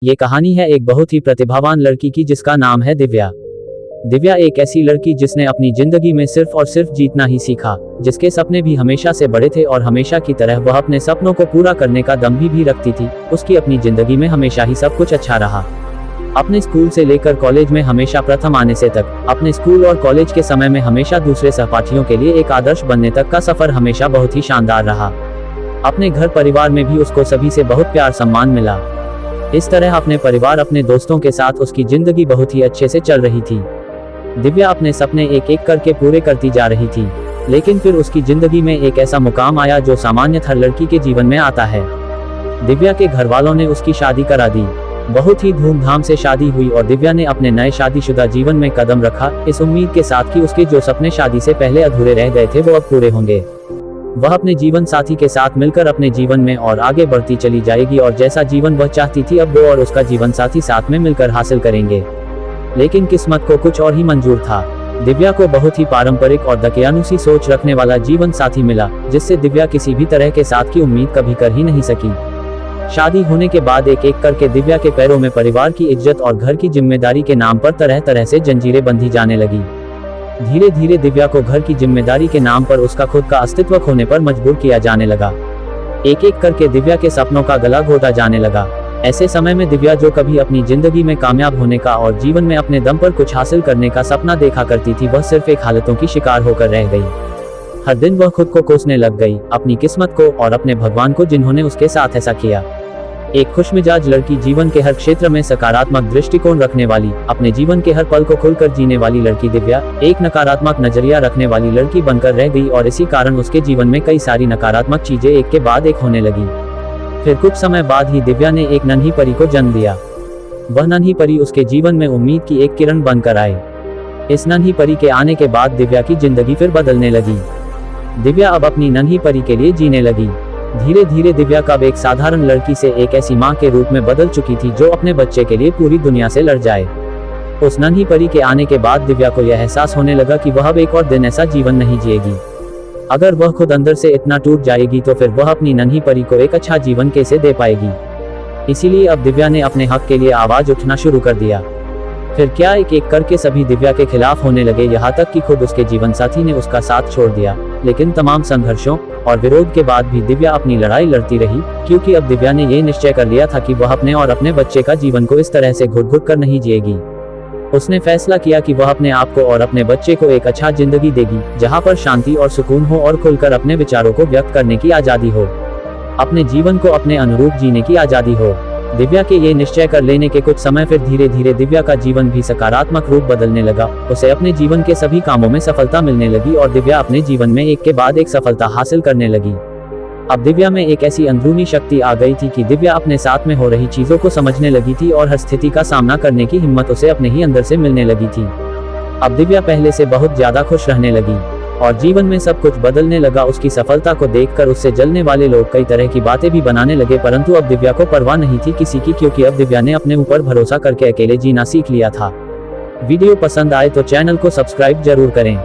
ये कहानी है एक बहुत ही प्रतिभावान लड़की की जिसका नाम है दिव्या। दिव्या एक ऐसी लड़की जिसने अपनी जिंदगी में सिर्फ और सिर्फ जीतना ही सीखा, जिसके सपने भी हमेशा से बड़े थे और हमेशा की तरह वह अपने सपनों को पूरा करने का दम भी रखती थी। उसकी अपनी जिंदगी में हमेशा ही सब कुछ अच्छा रहा। अपने स्कूल से लेकर कॉलेज में हमेशा प्रथम आने से तक, अपने स्कूल और कॉलेज के समय में हमेशा दूसरे सहपाठियों के लिए एक आदर्श बनने तक का सफर हमेशा बहुत ही शानदार रहा। अपने घर परिवार में भी उसको सभी से बहुत प्यार सम्मान मिला। इस तरह अपने परिवार अपने दोस्तों के साथ उसकी जिंदगी बहुत ही अच्छे से चल रही थी। दिव्या अपने सपने एक एक करके पूरे करती जा रही थी, लेकिन फिर उसकी जिंदगी में एक ऐसा मुकाम आया जो सामान्य हर लड़की के जीवन में आता है। दिव्या के घर वालों ने उसकी शादी करा दी। बहुत ही धूमधाम से शादी हुई और दिव्या ने अपने नए शादीशुदा जीवन में कदम रखा, इस उम्मीद के साथ कि उसके जो सपने शादी से पहले अधूरे रह गए थे वो अब पूरे होंगे। वह अपने जीवन साथी के साथ मिलकर अपने जीवन में और आगे बढ़ती चली जाएगी और जैसा जीवन वह चाहती थी अब वो और उसका जीवन साथी साथ में मिलकर हासिल करेंगे। लेकिन किस्मत को कुछ और ही मंजूर था। दिव्या को बहुत ही पारंपरिक और दकियानुसी सोच रखने वाला जीवन साथी मिला, जिससे दिव्या किसी भी तरह के साथ की उम्मीद कभी कर ही नहीं सकी। शादी होने के बाद एक एक करके दिव्या के पैरों में परिवार की इज्जत और घर की जिम्मेदारी के नाम पर तरह तरह से जंजीरें बंधी जाने लगी। धीरे धीरे दिव्या को घर की जिम्मेदारी के नाम पर उसका खुद का अस्तित्व खोने पर मजबूर किया जाने लगा। एक एक करके दिव्या के सपनों का गला घोटा जाने लगा। ऐसे समय में दिव्या जो कभी अपनी जिंदगी में कामयाब होने का और जीवन में अपने दम पर कुछ हासिल करने का सपना देखा करती थी, वह सिर्फ एक हालतों की शिकार होकर रह गई। हर दिन वह खुद को कोसने लग गई, अपनी किस्मत को और अपने भगवान को जिन्होंने उसके साथ ऐसा किया। एक खुशमिजाज लड़की, जीवन के हर क्षेत्र में सकारात्मक दृष्टिकोण रखने वाली, अपने जीवन के हर पल को खुलकर जीने वाली लड़की दिव्या एक नकारात्मक नजरिया रखने वाली लड़की बनकर रह गई और इसी कारण उसके जीवन में कई सारी नकारात्मक चीजें एक के बाद एक होने लगी। फिर कुछ समय बाद ही दिव्या ने एक नन्ही परी को जन्म दिया। वह नन्ही परी उसके जीवन में उम्मीद की एक किरण बनकर आए। इस नन्ही परी के आने के बाद दिव्या की जिंदगी फिर बदलने लगी। दिव्या अब अपनी नन्ही परी के लिए जीने लगी। धीरे धीरे दिव्या कब एक साधारण लड़की से एक ऐसी माँ के रूप में बदल चुकी थी जो अपने बच्चे के लिए पूरी दुनिया से लड़ जाए। उस नन्ही परी के आने के बाद दिव्या को यह एहसास होने लगा कि वह अब एक और दिन ऐसा जीवन नहीं जिएगी। अगर वह खुद अंदर से इतना टूट जाएगी तो फिर वह अपनी नन्ही परी को एक अच्छा जीवन कैसे दे पाएगी। इसीलिए अब दिव्या ने अपने हक के लिए आवाज उठना शुरू कर दिया। फिर क्या एक एक करके सभी दिव्या के खिलाफ होने लगे, यहाँ तक कि खुद उसके जीवन साथी ने उसका साथ छोड़ दिया। लेकिन तमाम संघर्षों और विरोध के बाद भी दिव्या अपनी लड़ाई लड़ती रही, क्योंकि अब दिव्या ने ये निश्चय कर लिया था कि वह अपने और अपने बच्चे का जीवन को इस तरह से घुट-घुट कर नहीं जिएगी। उसने फैसला किया कि वह अपने आप को और अपने बच्चे को एक अच्छा जिंदगी देगी, जहाँ पर शांति और सुकून हो और खुलकर अपने विचारों को व्यक्त करने की आजादी हो, अपने जीवन को अपने अनुरूप जीने की आजादी हो। दिव्या के ये निश्चय कर लेने के कुछ समय फिर धीरे धीरे दिव्या का जीवन भी सकारात्मक रूप बदलने लगा। उसे अपने जीवन के सभी कामों में सफलता मिलने लगी और दिव्या अपने जीवन में एक के बाद एक सफलता हासिल करने लगी। अब दिव्या में एक ऐसी अंदरूनी शक्ति आ गई थी कि दिव्या अपने साथ में हो रही चीजों को समझने लगी थी और हर स्थिति का सामना करने की हिम्मत उसे अपने ही अंदर से मिलने लगी थी। अब दिव्या पहले से बहुत ज्यादा खुश रहने लगी और जीवन में सब कुछ बदलने लगा। उसकी सफलता को देखकर उससे जलने वाले लोग कई तरह की बातें भी बनाने लगे, परंतु अब दिव्या को परवाह नहीं थी किसी की, क्योंकि अब दिव्या ने अपने ऊपर भरोसा करके अकेले जीना सीख लिया था। वीडियो पसंद आए तो चैनल को सब्सक्राइब जरूर करें।